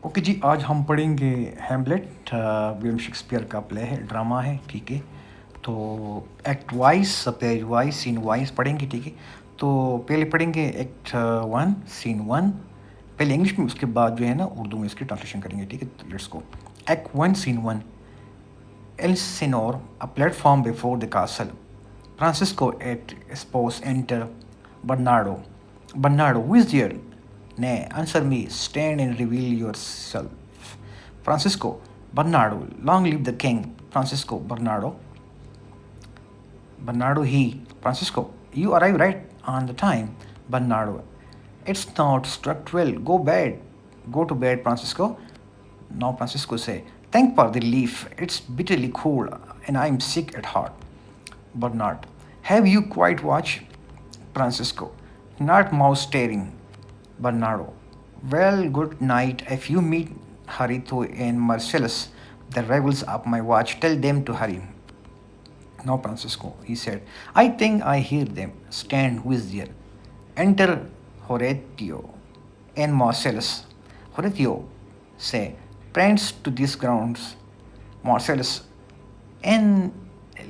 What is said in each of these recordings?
Okay جی، آج ہم پڑھیں گے ہیملیٹ، ولیم شیکسپیئر کا پلے ہے، ڈرامہ ہے، ٹھیک ہے. تو ایکٹ وائز، پیج وائز، سین وائز پڑھیں گے، ٹھیک ہے. تو پہلے پڑھیں گے ایکٹ ون، سین ون، پہلے انگلش میں، اس کے بعد جو ہے نا اردو میں اس کی ٹرانسلیشن کریں گے، ٹھیک ہے. Let's go. Act one, scene one. Elsinore, a platform before the castle. Francisco at spouse enter. Bernardo. Bernardo, who is there? Nay, answer me. Stand and reveal yourself. Francisco. Bernardo, long live the king. Francisco. Bernardo. Bernardo, he. Francisco, you arrive right on the time. Bernardo, it's not struck 12. Go bed. Go to bed, Francisco. Now Francisco say, thank for the relief. It's bitterly cold and I'm sick at heart. Bernard, have you quite watched? Francisco, not mouse staring. Bernardo, well, good night. If you meet Harito and Marcellus, the rivals of my watch, tell them to hurry. Now Francisco, he said, I think I hear them. Stand, who is there? Enter Horatio and Marcellus. Horatio, say, prince to these grounds. Marcellus, and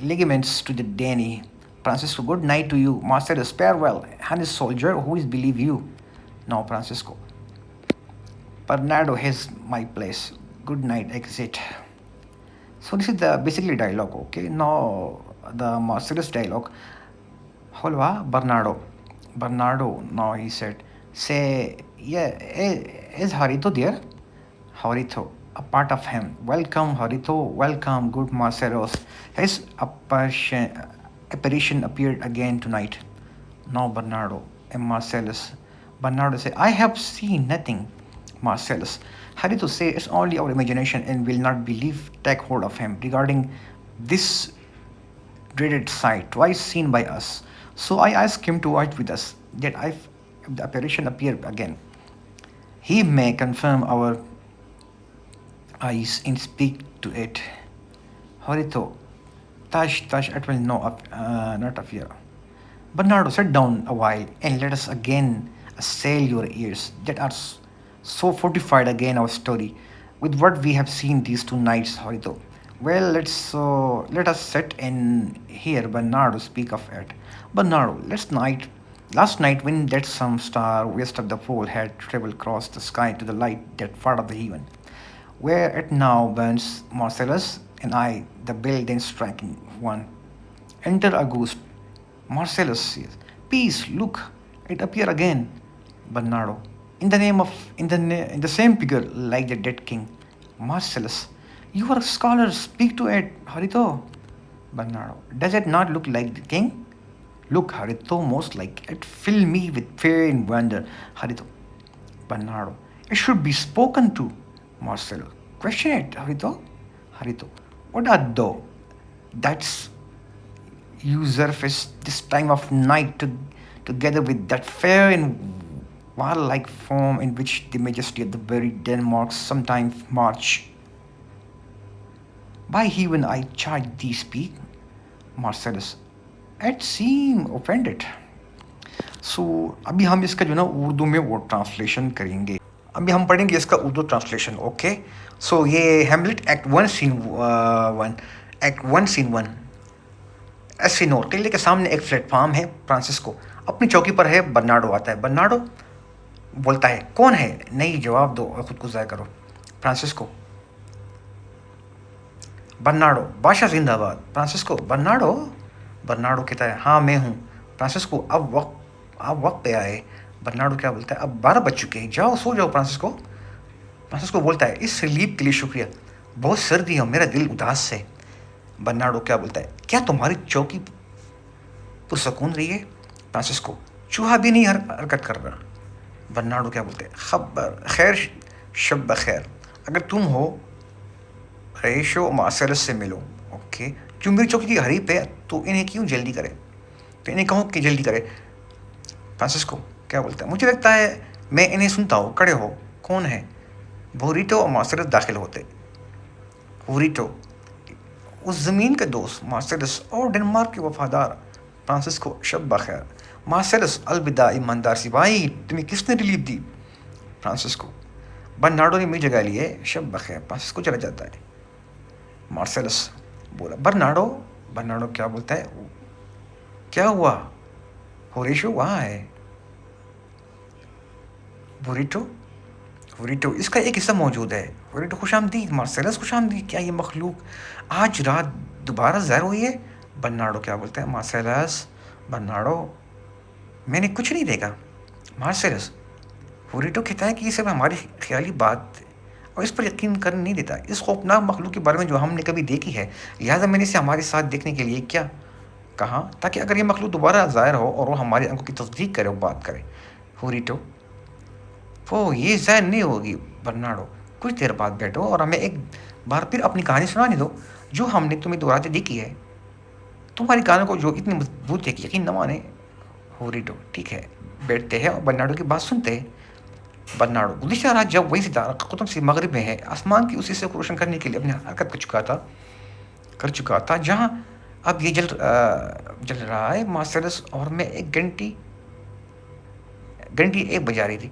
ligaments to the Danny. Francisco, good night to you. Marcellus, farewell. Honest soldier, who is believe you? Now Francisco, Bernardo has my place. Good night, exit. So this is the basically dialogue, okay? Now the Marcellus dialogue. Holva, Bernardo. Bernardo, now he said, say, yeah, is Harito there? Harito, a part of him. Welcome, Harito, welcome, good Marcellus. His apparition appeared again tonight. Now Bernardo and Marcellus. Bernardo say, I have seen nothing. Marcellus. Harito say, it's only our imagination and will not believe. Take hold of him regarding this dreaded sight twice seen by us. So I asked him to watch with us, that if the apparition appear again, he may confirm our eyes and speak to it. Harito, Tash, it will not appear. Bernardo, sit down a while and let us again assail your ears that are so fortified again our story with what we have seen these 2 nights, Harito. Well, let us sit and hear Bernardo speak of it. Bernardo, last night when that some star west of the pole had traveled across the sky to the light that part of the heaven, where it now burns, Marcellus and I, the bell then striking one. Enter August. Marcellus says, peace, look, it appear again. Bernardo, in the same figure like the dead king. Marcellus, you are a scholar, speak to it, Harito. Bernardo, does it not look like the king? Look, Harito, most like it. Fill me with fear and wonder, Harito. Bernardo, it should be spoken to. Marcelo, question it, Harito. Harito, what art thou? That's you surface this time of night together with that fair and warlike form in which the majesty of the very Denmark sometimes march. By heaven I charge thee speak. Marcellus, it seem offended. So ابھی ہم اس کا جو نا اردو میں وہ translation کریں گے. ابھی ہم پڑھیں گے اس کا اردو ٹرانسلیشن، اوکے. سو یہ Hamlet act one scene one. Elsinore قلعے کے سامنے ایک پلیٹ فارم ہے. فرانسسکو اپنی چوکی پر ہے. برنارڈو آتا ہے. برنارڈو بولتا ہے، کون ہے؟ نہیں، جواب دو اور خود کو ضائع کرو. فرانسسکو، برنارڈو، بادشاہ زندہ باد. فرانسسکو، برنارڈو کہتا ہے، ہاں میں ہوں. فرانسسکو، اب وقت پہ آئے. برنارڈو کیا بولتا ہے، اب 12 بج چکے ہیں، جاؤ سو جاؤ. فرانسسکو بولتا ہے، اس ریلیف کے لیے شکریہ، بہت سردی ہے اور میرا دل اداس ہے. برنارڈو کیا بولتا ہے، کیا تمہاری چوکی پرسکون رہی ہے؟ فرانسسکو، چوہا بھی نہیں حرکت کر رہا. برنارڈو کیا بولتے ہیں، خیر، شب بخیر. اگر تم ہو ریشو مارسلس سے ملو. اوکے، جو میری چوکی کی حریف ہے تو انہیں کیوں جلدی کرے، تو انہیں کہو کہ جلدی کرے. فرانسسکو کیا بولتا ہے، مجھے لگتا ہے میں انہیں سنتا ہوں. کڑے ہو. کون ہے؟ ہوریٹو اور مارسلس داخل ہوتے. ہوریٹو، اس زمین کے دوست. مارسلس، اور ڈنمارک کے وفادار. فرانسسکو، شب بخیر. مارسلس، الوداع ایماندار سپاہی، تمہیں کس نے ریلیف دی؟ فرانسسکو، برنارڈو نے میری جگہ لی ہے، شب بخیر، پاس کو چلا جاتا ہے. مارسیلس بولا برنارڈو کیا بولتا ہے، کیا ہوا ہوریٹو وہاں ہے. ہوریٹو اس کا ایک حصہ موجود ہے. ہوریٹو خوش آمدید. مارسیلس خوش آمدید. کیا یہ مخلوق آج رات دوبارہ ظاہر ہوئی ہے؟ برنارڈو کیا بولتا ہے، مارسیلس برنارڈو میں نے کچھ نہیں دیکھا. مارسیلس ہوریٹو کہتا ہے کہ یہ سب ہماری خیالی بات ہے اور اس پر یقین کرنے نہیں دیتا، اس خوفناک مخلوق کے بارے میں جو ہم نے کبھی دیکھی ہے، لہٰذا میں نے اسے ہمارے ساتھ دیکھنے کے لیے کیا کہا، تاکہ اگر یہ مخلوق دوبارہ ظاہر ہو اور وہ ہماری آنکھوں کی تصدیق کرے اور بات کرے. ہوریٹو یہ ظاہر نہیں ہوگی. برنارڈو کچھ دیر بعد بیٹھو اور ہمیں ایک بار پھر اپنی کہانی سنانے دو جو ہم نے تمہیں دوہراتے دیکھی ہے. تمہاری کہانی کو جو اتنی مضبوط ہے کہ یقین نہ مانے. ہوریٹو ٹھیک ہے. بیٹھتے ہیں اور برنارڈو کی بات سنتے ہیں. برنارڈو گزشتہ رات جب وہی ستارہ قطب سے مغرب میں ہے، آسمان کی اسی سے روشن کرنے کے لیے اپنی حرکت کر چکا تھا جہاں اب یہ جل رہا ہے. مارسیلس اور میں گھنٹی 1 بجا رہی تھی.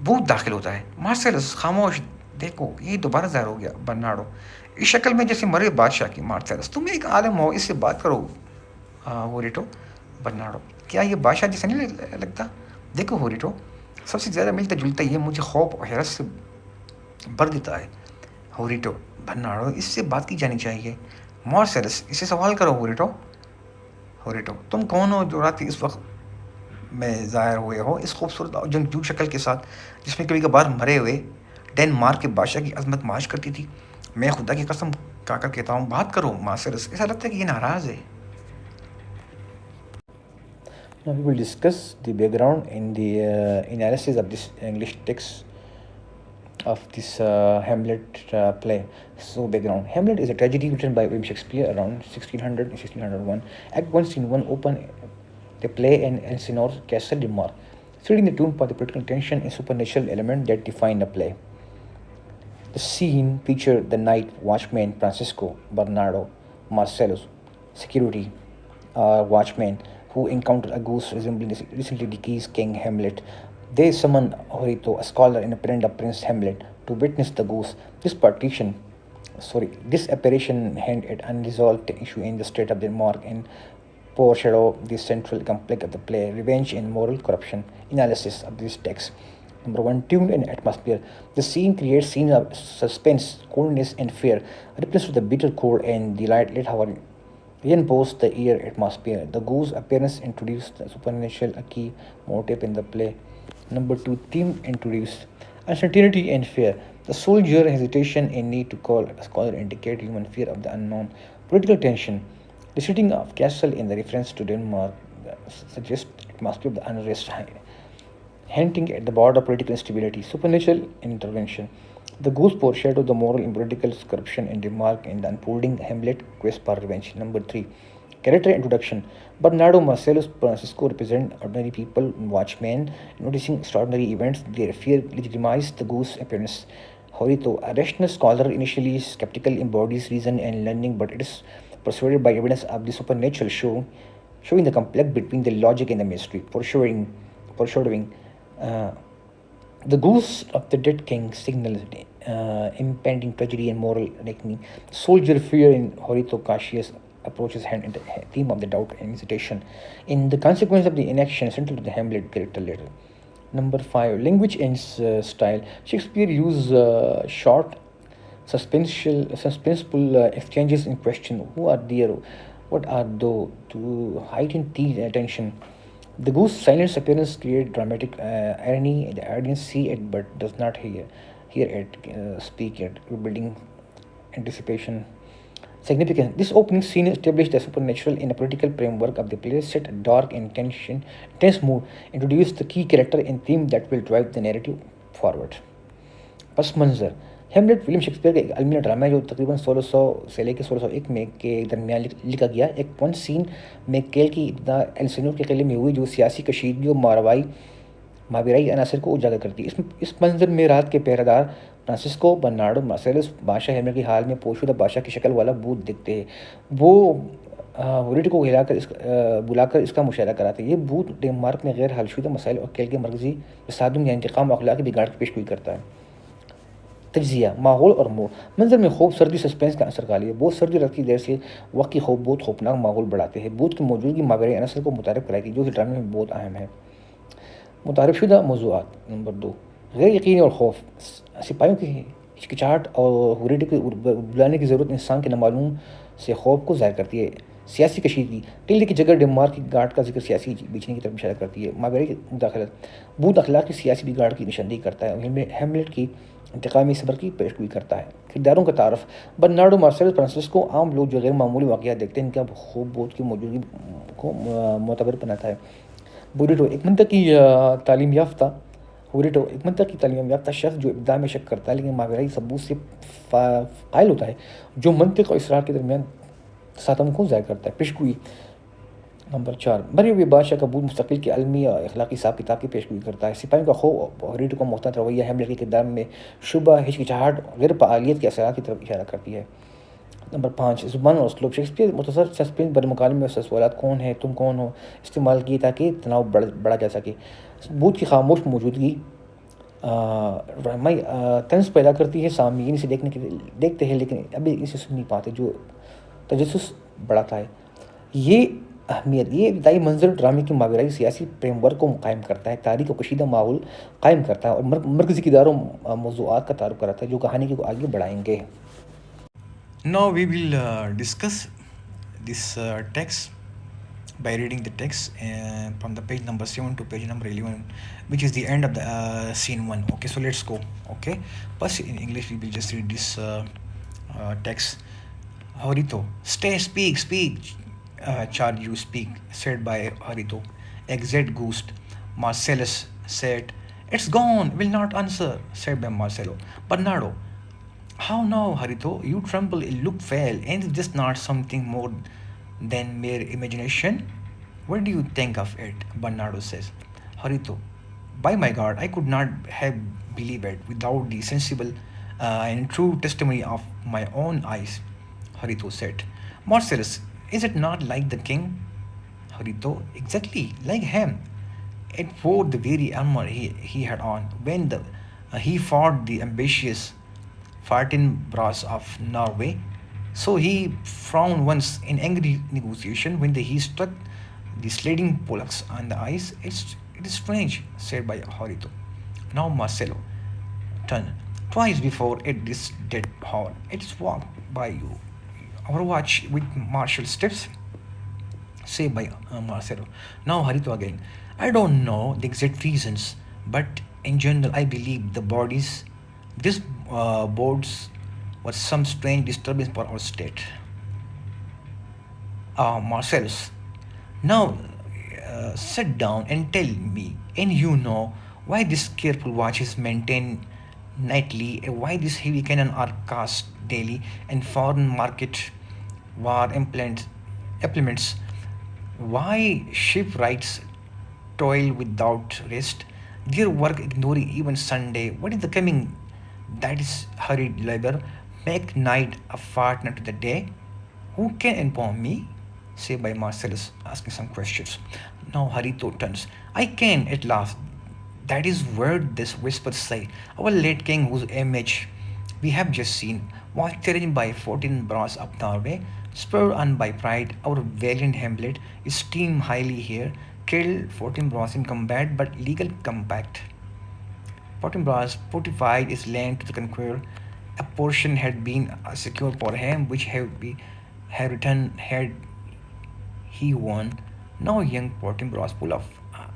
بھوت داخل ہوتا ہے. مارسیلس خاموش، دیکھو یہ دوبارہ ظاہر ہو گیا. برنارڈو اس شکل میں جیسے مرے بادشاہ کی. مارسیلس تم ایک عالم ہو، اس سے بات کرو. ہوریٹو برنارڈو کیا یہ بادشاہ جیسا نہیں لگتا؟ دیکھو ہوریٹو سب سے زیادہ ملتا جلتا یہ مجھے خوف اور حیرت سے بھر دیتا ہے. ہوریٹو برنارڈو اس سے بات کی جانی چاہیے. مارسیلس اسے سوال کرو. ہوریٹو تم کون ہو جو رات اس وقت میں ظاہر ہوئے ہو، اس خوبصورت اور جنگجو شکل کے ساتھ جس میں کبھی کبھار مرے ہوئے ڈینمارک کے بادشاہ کی عظمت ماش کرتی تھی؟ میں خدا کی قسم کھا کر کہتا ہوں بات کرو. مارسیلس ایسا لگتا ہے کہ یہ ناراض ہے. Now we will discuss the background in the analysis of this English text of this Hamlet play. So background. Hamlet is a tragedy written by William Shakespeare around 1600 and 1601. Act 1, Scene 1 open the play in Elsinore's Castle, Denmark, setting the tone for the political tension and supernatural element that define the play. The scene featured the night watchman Francisco, Bernardo, Marcellus, security watchman, who encountered a ghost resembling the recently deceased King Hamlet. They summon Horito, a scholar and a friend of Prince Hamlet, to witness the ghost. This apparition hinted at unresolved issue in the state of Denmark and foreshadow the central conflict of the play, revenge and moral corruption. Analysis of this text. Number 1, tune and atmosphere. The scene creates scenes of suspense, coldness, and fear, replaced with the bitter cold and the light hour reinforced the air atmosphere. The ghost appearance introduced the supernatural, a key motive in the play. Number 2, theme introduced uncertainty and fear. The soldier hesitation and need to call a scholar indicate human fear of the unknown. Political tension. The setting of castle in the reference to Denmark suggests atmosphere of the unrest, hinting at the border of political instability. Supernatural intervention. The ghost foreshadow the moral and political corruption in Denmark and the unfolding Hamlet quest for revenge. Number 3, character introduction. Bernardo, Marcellus, Francisco represent ordinary people, watchmen, noticing extraordinary events. Their fear legitimized the ghost's appearance. Horito, a rational scholar, initially skeptical, embodies reason and learning, but it is persuaded by evidence of the supernatural, showing the conflict between the logic and the mystery. Foreshadowing. The ghost of the dead king signals impending tragedy and moral reckoning. Soldier fear in Horito Cassius approaches hand in the theme of the doubt and hesitation in the consequence of the inaction central to the Hamlet character later. Number 5, language and style. Shakespeare used short, suspenseful exchanges in question. Who are there? What are those? To heighten the attention. The ghost's silent appearance creates dramatic irony. The audience see it but does not hear it speak it, rebuilding anticipation. Significance. This opening scene established the supernatural in a political framework of the play, set a dark and tense mood, introduced the key character and theme that will drive the narrative forward. پس منظر. Hamlet William Shakespeare کا ایک المیہ drama ہے جو تقریباً 1600 سے لے کے 1601 میں کے درمیان لکھا گیا. ایک ون سین میں کیل کی ابتدا ایلسینور کے قلعے میں ہوئی جو سیاسی کشیدگی اور ماورائی عناصر کو اجاگر کرتی ہے. اس منظر میں رات کے پہرہ دار فرانسسکو برنارڈو مارسیلس بادشاہ ہیملیٹ کی حال میں پوشیدہ بادشاہ کی شکل والا بھوت دیکھتے ہیں. وہ ہوریٹو کو بلا کر اس کا مشاہدہ کراتے ہیں. یہ بھوت ڈنمارک میں غیر حل شدہ مسائل اور کیل کے مرکزی تصادم یا انتقام و اخلاقی بگاڑ کی پیشگوئی کرتا ہے. تجزیہ ماحول اور موڑ منظر میں خوف سردی سسپینس کا اثر غالب ہے بہت سردی رات کی دیر سے وقت کی خوف بہت خوفناک ماحول بڑھاتے ہیں بھوت کی موجودگی ماورائے عناصر کو متعارف کرائی تھی جو اس ڈرامے میں بہت اہم ہے متعارف شدہ موضوعات نمبر 2 غیر یقینی اور خوف سپاہیوں کی ہچکچاہٹ اور ہریڈی کو بلانے کی ضرورت انسان کے نامعلوم سے خوف کو ظاہر کرتی ہے سیاسی کشیدگی قلعے کی جگہ ڈنمارک کی گارڈ کا ذکر سیاسی بیچنے کی طرف اشارہ کرتی ہے ماورائی مداخلت بھوت اخلاق کی سیاسی بگاڑ کی نشاندہی کرتا ہے ہیملیٹ کی انتقامی صبر کی پیشگوئی کرتا ہے کرداروں کا تعارف برنارڈو مارسیلس فرانسسکو عام لوگ جو غیر معمولی واقعات دیکھتے ہیں ان کا خوب بہت کی موجودگی کو معتبر بناتا ہے بوریٹو ایک منطقی تعلیم یافتہ ہوریٹو ایک منطقی تعلیم یافتہ شخص جو ابداع میں شک کرتا ہے لیکن ماورائی ثبوت سے قائل ہوتا ہے جو منطق اور اصرار کے درمیان تصادم کو ظاہر کرتا ہے پیشگوئی نمبر 4 بھرے ہوئے بادشاہ کا بھوت مستقل کی علمی اور اخلاقی حساب کتاب کی پیشگوئی کرتا ہے سپاہیوں کا خوف ہوریٹو کا محتاط رویہ ہیملیٹ کے کردار میں شبہ ہچکچاہٹ غیر فعالیت کے اثرات کی طرف اشارہ کرتی ہے نمبر 5 زبان اور اسلوب شیکسپیئر مختصر سسپینس بڑے مکالمے میں سوالات کون ہے تم کون ہو استعمال کیے تاکہ تناؤ بڑھا جا سکے بھوت کی خاموش موجودگی طنز پیدا کرتی ہے سامعین اسے دیکھتے ہیں لیکن ابھی اسے سن نہیں پاتے جو تجسس بڑھاتا ہے یہ اہمیت یہ ابتدائی منظر ڈرامے کی ماورائی سیاسی فریم ورک کو قائم کرتا ہے تاریخ اور کشیدہ ماحول قائم کرتا ہے اور مرکزی کرداروں موضوعات کا تعارف کراتا ہے جو کہانی کو آگے بڑھائیں گے Now we will discuss this text by reading the text from the page number 7 to page number 11, which is the end of the scene 1. Okay, so let's go. Okay, first in English we will just read this text. Harito, stay, speak, charge you speak, said by Harito. Exit ghost. Marcellus said, it's gone, will not answer, said by Marcelo. Bernardo, how now, Harito? You tremble, you look pale, and is this not something more than mere imagination? What do you think of it? Bernardo says. Harito, by my God, I could not have believed it without the sensible and true testimony of my own eyes. Harito said. Marcellus, is it not like the king? Harito, exactly like him. It wore the very armor he had on when he fought the ambitious Fortinbras of Norway. So he frowned once in angry negotiation when he struck the sliding bullocks on the ice. It is strange, said by Horito. Now Marcelo turned. Twice before at this dead hour, it's walked by you. Our watch with martial steps, say by Marcelo. Now Harito again. I don't know the exact reasons, but in general, I believe this boards was some strange disturbance for our state. Marcellus, now sit down and tell me, and you know why this careful watch is maintained nightly, and why these heavy cannon are cast daily, and foreign market war implements, why shipwrights toil without rest, their work ignoring even Sunday. What is the coming? That is hurried labor, make night a partner to the day. Who can inform me? Say by Marcellus, asking some questions. Now Harito turns. I can at last. That is word this whispers say. Our late king, whose image we have just seen, was challenged by 14 bronze of Norway, spurred on by pride. Our valiant Hamlet, esteemed highly here, killed 14 bronze in combat, but legal compact. Fortinbras fortified his land to the conqueror. A portion had been secured for him, which had returned had he won. Now young Fortinbras, full of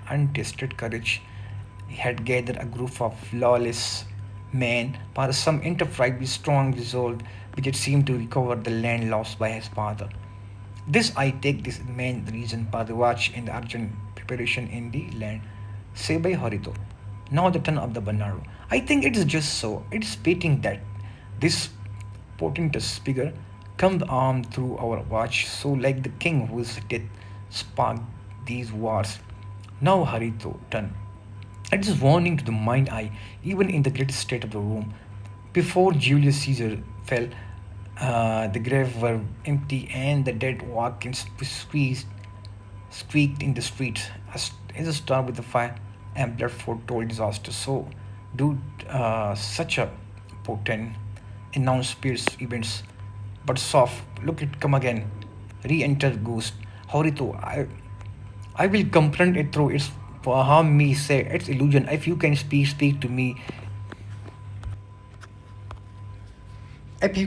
untested courage, had gathered a group of lawless men for some enterprise with strong resolve, which had seemed to recover the land lost by his father. This I take this main reason for the watch and the urgent preparation in the land, say by Horito. Now the turn of the Bernardo. I think it is just so. It is fitting that this portentous figure comes armed through our watch, so like the king whose death sparked these wars. Now Harito turn. It is warning to the mind eye, even in the greatest state of the room. Before Julius Caesar fell, the grave were empty and the dead walked and squeaked in the streets. As a star with a fire and blood foretold disaster, so do such a potent, announce spirits events. But soft, look it come again. Re-enter ghost. Horito, I will confront it through its harm me, say its illusion. If you can speak, speak to me. If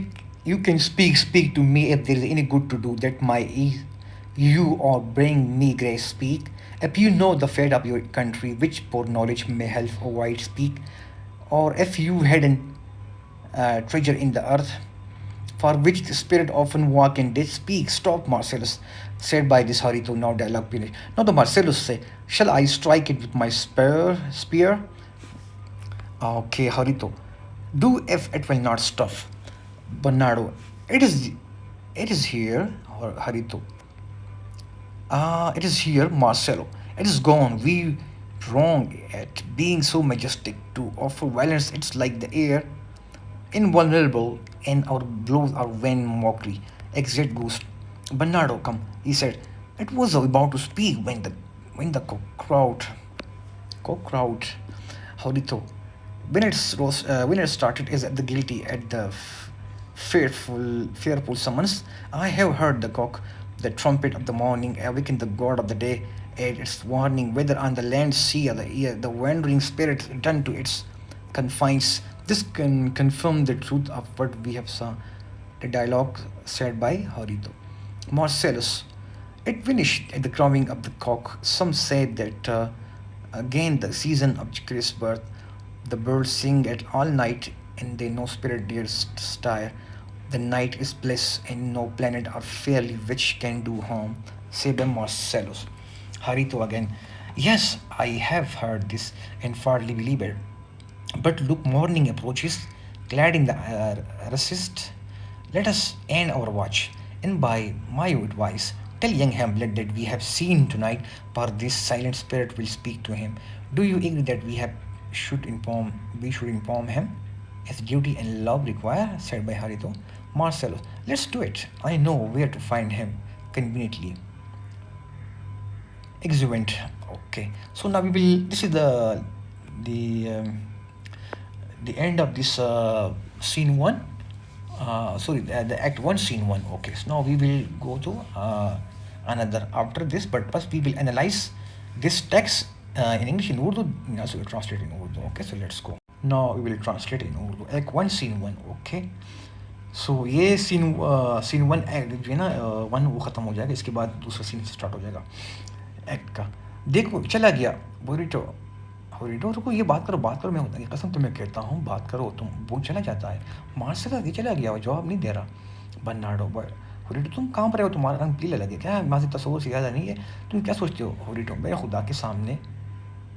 you can speak, speak to me if there is any good to do that my you or bring me grace speak. If you know the fate of your country, which poor knowledge may help avoid speak, or if you hidden treasure in the earth, for which the spirit often walk and did speak. Stop, Marcellus, said by this Harito, now dialogue finished. Now the Marcellus say, shall I strike it with my spear? Okay, Harito, do if it will not stop. Bernardo, it is here, Harito. It is here, Marcelo. It is gone. We wrong at being so majestic to offer violence. It's like the air, invulnerable, and our blows are vain mockery. Exit Ghost. Bernardo, come, he said. It was about to speak when the crowd, Horito. When it started is at the guilty at the fearful summons. I have heard the trumpet of the morning, awaken the god of the day, and its warning, whether on the land, sea, or the air, the wandering spirit return to its confines. This can confirm the truth of what we have saw. The dialogue said by Horito. Marcellus. It finished at the crowing of the cock. Some said that again the season of Christ's birth, the birds sing at all night, and they no spirit dares stir. The night is bliss, and no planet or fairly which can do harm, save by Marcellus. Harito again. Yes, I have heard this and hardly believe it. But look, morning approaches, clad in the resist. Let us end our watch, and by my advice, tell young Hamlet that we have seen tonight, for this silent spirit will speak to him. Do you agree that we should inform him? As duty and love require, said by Harito. Marcelo, let's do it. I know where to find him conveniently. Exuent. Okay. So now we will. This is the um, the end of this scene one. Sorry, the act one, scene one. Okay. So now we will go to another after this, but first we will analyze this text in English, in Urdu. So we'll translate in Urdu. Okay. So let's go. Now we will translate in Urdu. Act one, scene one. Okay. सो ये scene one act जो है ना one वो ख़त्म हो जाएगा, इसके बाद दूसरा सीन स्टार्ट हो जाएगा एक्ट का. देखो चला गया बोरिटो. बोरिटो रुको, ये बात करो मैं होता कसम तुम्हें कहता हूँ, बात करो तुम. वो चला जाता है. मार्शल आगे चला गया, वो जवाब नहीं दे रहा. बर्नार्डो, होरिटो तुम कहाँ पर हो, तुम्हारा रंग पीला लगे क्या, वहाँ से तस्वीर से ज़्यादा नहीं है, तुम क्या सोचते हो. होरिटो, मेरे खुदा के सामने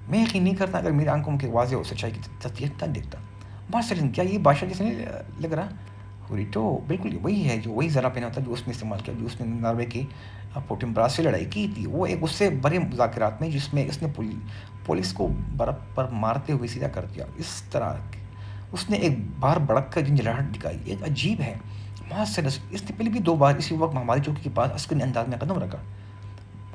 मैं यकीन नहीं करता, अगर मेरी आंखों के वाजे हो सच्चाई की तस्दीक तक देखता. मार्शल, क्या ये बादशाह जैसे नहीं लग रहा. हुरिटो, बिल्कुल वही है, जो वही ज़रा पहना था जो उसने इस्तेमाल किया, जो उसने नॉर्वे की पोर्टिम्ब्रास से लड़ाई की थी. वो एक उससे बड़े मुज़ाकरात में जिसमें इसने पुलिस को बर्फ़ पर मारते हुए सीधा कर दिया. इस तरह उसने एक बार भड़क कर झंझलाहट दिखाई. एक अजीब है महासरस, इसने पहले भी 2 बार इसी वक्त हमारी चौकी के पास अस्करी अंदाज में कदम रखा.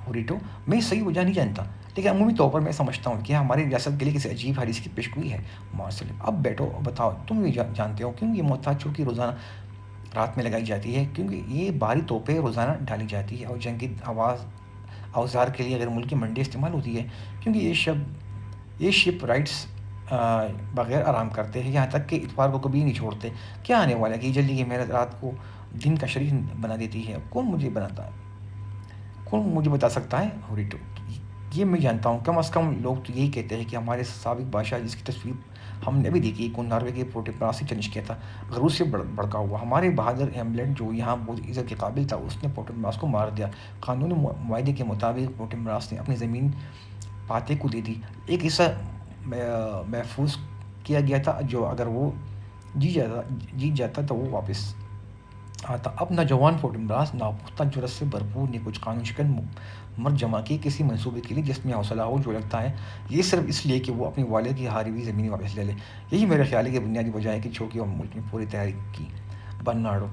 हुरिटो, मैं सही वजह नहीं जानता, लेकिन अमूमी तौर पर मैं समझता हूँ कि हमारी रियासत के लिए किसी अजीब हदीस की पेशगोई है. मार्शल, अब बैठो बताओ, तुम ये जानते हो क्यों ये मोहताज चौकी रोज़ाना रात में लगाई जाती है, क्योंकि ये भारी तोपें रोज़ाना डाली जाती है और जंगी औजार के लिए गैर मुल्की मंडी इस्तेमाल होती है, क्योंकि ये शिप राइट्स बगैर आराम करते हैं, यहाँ तक कि इतवार को कभी नहीं छोड़ते. क्या आने वाला है कि जल्दी की मेहनत रात को दिन का शरीर बना देती है. कौन मुझे बता सकता है. होरिटो, ये मैं जानता हूँ, कम अज़ कम लोग तो यही कहते हैं कि हमारे साबिक बादशाह, जिसकी तस्वीर हमने भी देखी, कौन नॉर्वे के पोर्टिम्ब्रास से चलिश किया था, गरूर से भड़का हुआ. हमारे बहादुर हेमलेट जो यहाँ बहुत इज़्ज़त के काबिल था, उसने पोर्टिम्ब्रास को मार दिया. कानूनी मुआहदे के मुताबिक पोर्टिम्ब्रास ने अपनी ज़मीन पाते को दे दी. एक हिस्सा महफूज किया गया था, जो अगर वो जीत जाता तो वो वापस आता. अब नौजवान पोर्टिम्ब्रास नापुख्ता जुर्रत से भरपूर ने कुछ कानून शिकन मर्द जमा की किसी मंसूबे के लिए जिसमें हौसला हो, जो लगता है ये सिर्फ इसलिए कि वो अपनी वालिद की हारी हुई ज़मीन वापस ले ले. यही मेरा ख्याल है कि बुनियादी वजह है कि चौकी और मुल्क ने पूरी तैयारी की. बर्नार्डो,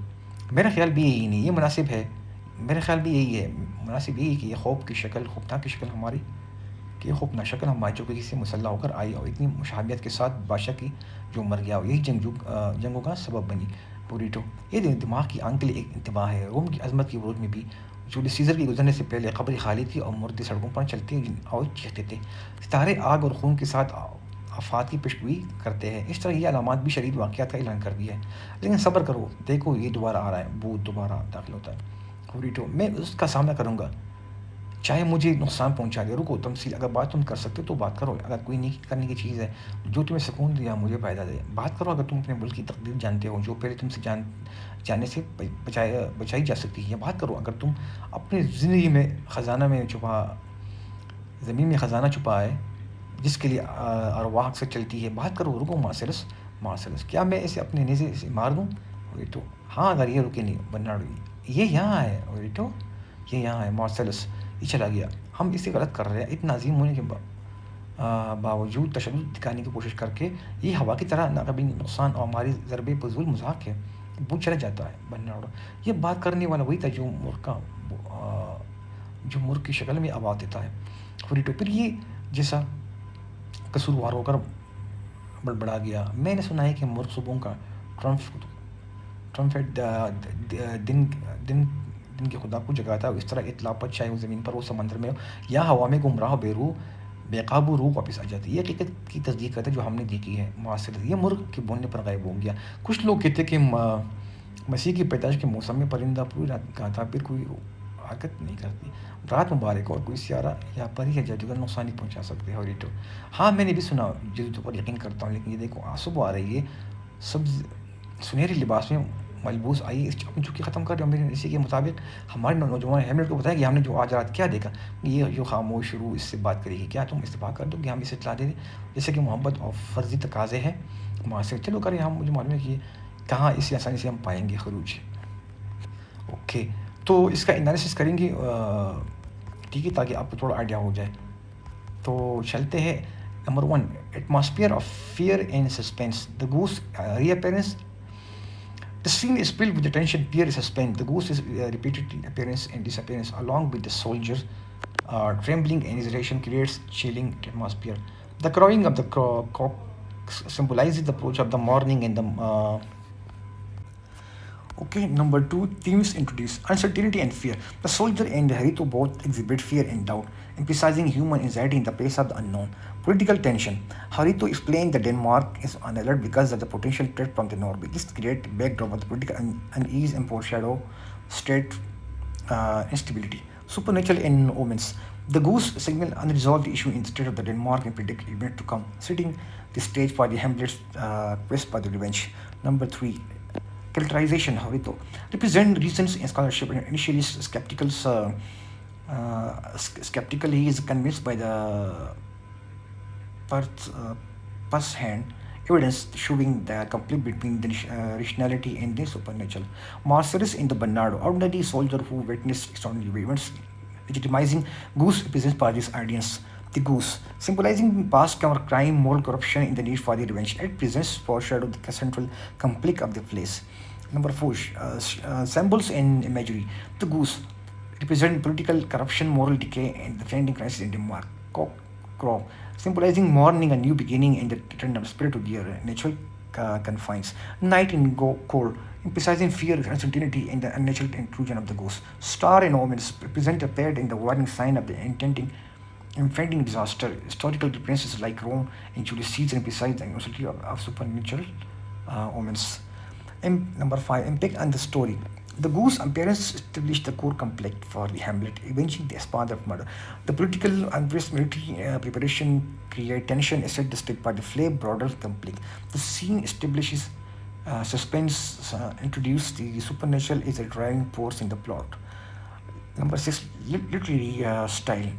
मेरा ख्याल भी यही नहीं, ये मुनासिब है. मेरा ख्याल भी यही है, मुनासिब यही कि ये खौफनाक की शक्ल हमारी یہ خوفناک شکل ہماری چوکی سے مسلح ہو کر آئی اور اتنی مشابہت کے ساتھ بادشاہ کی جو مر گیا، یہی جنگوں کا سبب بنی. پوریٹو یہ دماغ کی آنکھ کے لیے ایک انتباہ ہے. روم کی عظمت کے عروج میں بھی جولیس سیزر کے گزرنے سے پہلے قبریں خالی تھی اور مردے سڑکوں پر چلتے اور چیختے تھے. ستارے آگ اور خون کے ساتھ آفات کی پیشگوئی کرتے ہیں. اس طرح یہ علامات بھی شدید واقعات کا اعلان کر دیا ہے. لیکن صبر کرو، دیکھو یہ دوبارہ آ رہا ہے، بھوت دوبارہ داخل ہوتا ہے. پوریٹو میں اس کا سامنا کروں گا چاہے مجھے نقصان پہنچا دے. رکو تمثیل، اگر بات تم کر سکتے تو بات کرو. اگر کوئی نیکی کرنے کی چیز ہے جو تمہیں سکون دے یا مجھے فائدہ دے، بات کرو. اگر تم اپنے ملک کی تقدیر جانتے ہو جو پہلے تم سے جاننے سے بچائی جا سکتی ہے، بات کرو. اگر تم اپنی زندگی میں زمین میں خزانہ چھپا ہے جس کے لیے ارواح اکثر چلتی ہے، بات کرو. رکو مارسلس، کیا میں اسے اپنے نیزے سے مار دوں؟ اوریٹو ہاں، اگر یہ رکے نہیں. برنارڈو یہ یہاں ہے. اوریٹو یہ یہاں ہے. مارسلس یہ چلا گیا. ہم اسے غلط کر رہے ہیں. اتنا عظیم ہونے کے باوجود تشدد دکھانے کی کوشش کر کے یہ ہوا کی طرح ناقابل نقصان اور ہماری ضرب فضول مذاق ہے. وہ چلا جاتا ہے. برنارڈو یہ بات کرنے والا وہی تھا جو مرغ کی شکل میں آواز دیتا ہے. اوریٹو پھر یہ جیسا قصوروار ہو کر بڑبڑا گیا. میں نے سنا ہے کہ مرغ صبحوں کا ٹرمپٹ دن کے خدا کو جگاتا ہے. اس طرح اطلاع پر چاہے وہ زمین پر ہو، سمندر میں ہو یا ہوا میں، گمراہ بے قابو روح واپس آ جاتی ہے. یہ حقیقت کی تصدیق کرتا ہے جو ہم نے دیکھی ہے. معاصر یہ مرغ کے بولنے پر غائب ہو گیا. کچھ لوگ کہتے کہ مسیح کی پیدائش کے موسم میں پرندہ پوری رات گاتا، پھر کوئی حرکت نہیں کرتی. رات مبارک اور کوئی سیارہ یا پری ہے جادوگر نقصان نہیں پہنچا سکتے. اوریٹو ہاں میں نے بھی سنا، جس پر یقین کرتا ہوں. لیکن یہ دیکھو صبح آ رہی ہے، سب سنہری لباس میں ملبوس. آئیے اس اپنی چکی ختم کر رہے ہو. میرے اسی کے مطابق ہمارے نوجوان ہیملیٹ کو بتایا کہ ہم نے جو آج رات کیا دیکھا. یہ جو خاموش روح اس سے بات کرے گی، کیا تم استفاق کر دو کہ ہم اسے اطلاع دے دیں جیسے کہ محبت اور فرضی تقاضے ہیں معاشرے. چلو کریں. ہم مجھے معلوم ہے کہ کہاں اس سے آسانی سے ہم پائیں گے خروج. اوکے تو اس کا انالیسس کریں گے ٹھیک ہے، تاکہ آپ کو تھوڑا آئیڈیا ہو جائے. تو چلتے ہیں. Number 1 atmosphere of fear and suspense. The گوس reappearance. The scene is filled with the tension, fear, suspense. The ghost repeated appearance and disappearance, along with the soldiers trembling and hesitation, creates chilling atmosphere. The crowing of the cock symbolizes the approach of the morning and the Okay, number 2, themes introduced. Uncertainty and fear. The soldier and Harito both exhibit fear and doubt, emphasizing human anxiety in the face of the unknown. Political tension. Harito explained that Denmark is on alert because of the potential threat from the Norway. This creates a backdrop of the political unease and foreshadow state instability. Supernatural and omens. The goose signal unresolved issue in the state of the Denmark and predict event to come, setting the stage for the Hamlet's quest for the revenge. Number 3, characterization. Harito represent reasons in scholarship. Initially skeptical, he is convinced by the first-hand evidence showing the conflict between the rationality and the supernatural. Marcellus in the Bernardo, ordinary soldier who witnessed extraordinary events, legitimizing goose represents for this audience. The goose, symbolizing past crime, moral corruption, and the need for the revenge. It presents foreshadow the central conflict of the place. Number 4, symbols and imagery. The goose represent political corruption, moral decay, and the defending crisis in Denmark. Crow, symbolizing mourning, a new beginning, and the return of spirit to their natural confines. Night and cold, emphasizing fear, uncertainty, and the unnatural intrusion of the ghost. Star and omens represent a paired in the warning sign of the impending disaster. Historical references like Rome and Julius Caesar emphasize the universality of supernatural omens. Number 5, impact on the story. The goose appearance established the core conflict for the Hamlet, avenging the father of murder. The political unrest, military preparation create tension, set the stage for the flame broader conflict. The scene establishes suspense, introduce the supernatural is a driving force in the plot. Number 6, literary style.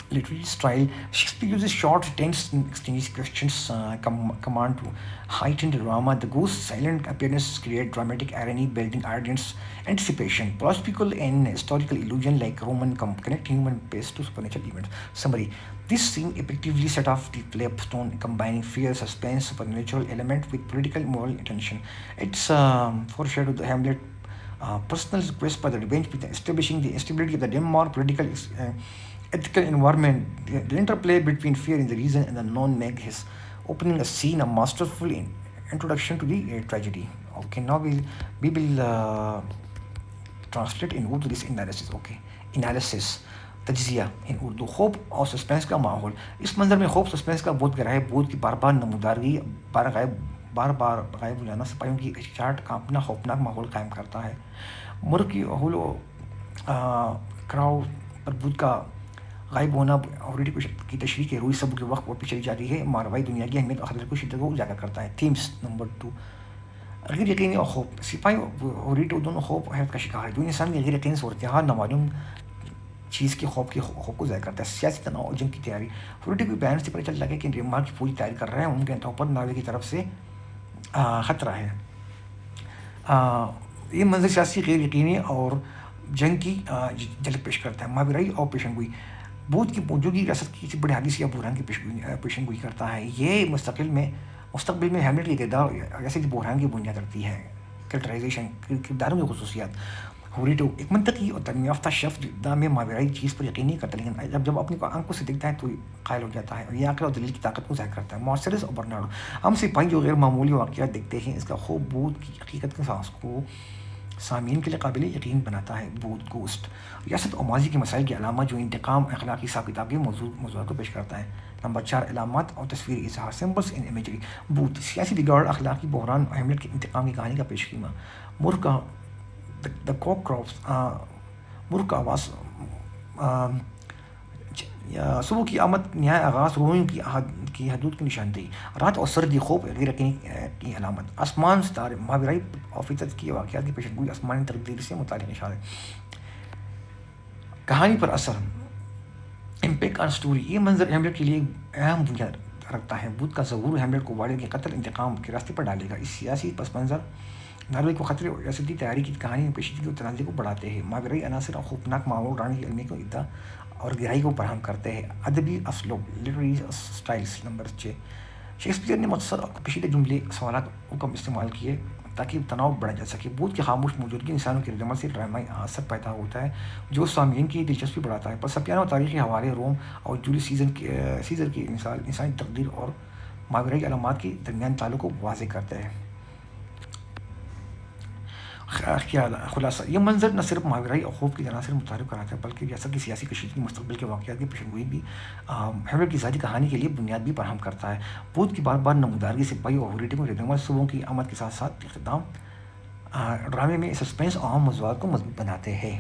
Shakespeare uses short, tense exchanges, questions command to heighten the drama. The ghost silent appearance create dramatic irony, building audience anticipation. Philosophical and historical illusion like Roman connect human pace to supernatural events. Summary: this scene effectively set off the play stone, combining fear, suspense, supernatural element with political moral intention. It's foreshadowed the Hamlet personal quest for the revenge, with establishing the instability of the Denmark political ethical environment. The interplay between fear in the reason and the non make his opening a scene a masterful introduction to the tragedy. Okay, now we will translate in Urdu this analysis. Okay, analysis تجزیہ ان اردو خوف اور suspense کا ماحول. اس منظر میں خوف suspense کا بہت گہرا ہے. بھوت کی بار بار نمودارگی بار بار غائب ہو جانا سپاہیوں کی چاٹ کانپنا خوفناک ماحول قائم کرتا ہے. مرغ کی ہولو کراؤ پر بھوت کا غائب ہونا اوریٹی کی تشریح کے روئی سب کے وقت اور پیچھے جاتی ہے. ماروائی دنیا کی اہمیت اور خطرے کو شدت کو اجاگر کرتا ہے. تھیمس نمبر 2 غیر یقینی اور خوف. سپاہی اور ریٹو دونوں خوف اور حیرت کا شکار ہے. دو انسان کی غیر یقینی صورتحال نامعلوم چیز کے خوف کو ظاہر کرتا ہے. سیاسی تناؤ اور جنگ کی تیاری. ہوریٹو کے بیان سے پتہ چلتا ہے کہ ریمار کی پوری تیاری کر رہے ہیں. ان کے انتہوں پر ناوے کی طرف سے خطرہ ہے. یہ منظر سیاسی غیر یقینی اور جنگ کی جھلک پیش کرتا ہے. ماورائی اور پیشن گوئی. بھوت کی موجودگی ریاست کی کسی بڑے حادثے یا بحران کی پیشن گوئی کرتا ہے. یہ مستقبل میں ہیملیٹ کے کردار ریاست کے بحران کی بنیاد رکھتی ہے. کریکٹرائزیشن کرداروں کی خصوصیات. ہوریٹو ایک منطقی اور تعلیم یافتہ شخص میں ماورائی چیز پر یقین نہیں کرتا، لیکن جب اپنی آنکھوں سے دیکھتا ہے تو قائل ہو جاتا ہے. یہ عقل اور دلیل کی طاقت کو ظاہر کرتا ہے. مارسلس اور برنارڈو. ہم سپاہی جو غیر معمولی واقعات دیکھتے ہیں، اس کا خوف بھوت کی حقیقت کے سانس کو سامعین کے لیے قابل یقین بناتا ہے. بھوت گوسٹ ریاست اور ماضی کے مسائل کی علامات جو انتقام اخلاقی حساب کتاب کے موضوعات کو پیش کرتا ہے. نمبر 4 علامات اور تصویری اظہار. Symbols in imagery. بھوت سیاسی بگاڑ، اخلاقی بحران اور ہیملیٹ کے انتقام کی کہانی کا پیش خیمہ. مرغ کا دا کوک کراپس. مرغ کا آواز. صبح کی آمد، نہایت آغاز، روحوں کی حدود کی نشاندہی. رات اور سردی، خوف غیر یقینی کی علامت. آسمان ستارے. ماورائی اور فطرت کی واقعات کی پیشن گوئی آسمانی تقدیر سے متعلق اشارے. کہانی پر اثر. Impact on story. یہ منظر ہیملیٹ کے لیے اہم بنیاد رکھتا ہے. بھوت کا ظہور ہیملیٹ کو والد کے قتل انتقام کے راستے پر ڈالے گا. اس سیاسی پس منظر ناروے کو خطرے اور ریاستی تیاری کی کہانی میں پیچیدگی اور تنازع کو بڑھاتے ہیں. ماورائی عناصر اور خوفناک ماحول رانی کی علمی کو ادعا اور گہرائی کو فراہم کرتے ہیں. ادبی اسلوب. Literary stylus. نمبر 6 شیکسپیئر نے مختصر اور کشیدہ جملے، سوالات حکم استعمال کیے تاکہ تناؤ بڑھا جا سکے. بھوت کی خاموش موجودگی انسانوں کے رد عمل سے ڈرامائی اثر پیدا ہوتا ہے جو سامعین کی دلچسپی بڑھاتا ہے. پرسپیانہ اور تاریخی حوالے. روم اور جولیس سیزر کی مثال انسانی تقدیر اور ماورائی علامات کے درمیان تعلق کو واضح کرتے ہیں. خلاصہ. یہ منظر نہ صرف ماورائی اور خوف کی عناصر متعارف کراتا ہے بلکہ ریاست کی سیاسی کشیدگی، مستقبل کے واقعات کی پیشن گوئی بھی، ہیملیٹ کی ذاتی کہانی کے لیے بنیاد بھی فراہم کرتا ہے. بھوت کی بار بار نمودارگی سپاہی اور ہوریٹو میں رہنما صبحوں کی آمد کے ساتھ ساتھ اختتام ڈرامے میں سسپینس اور اہم موضوعات کو مضبوط بناتے ہیں.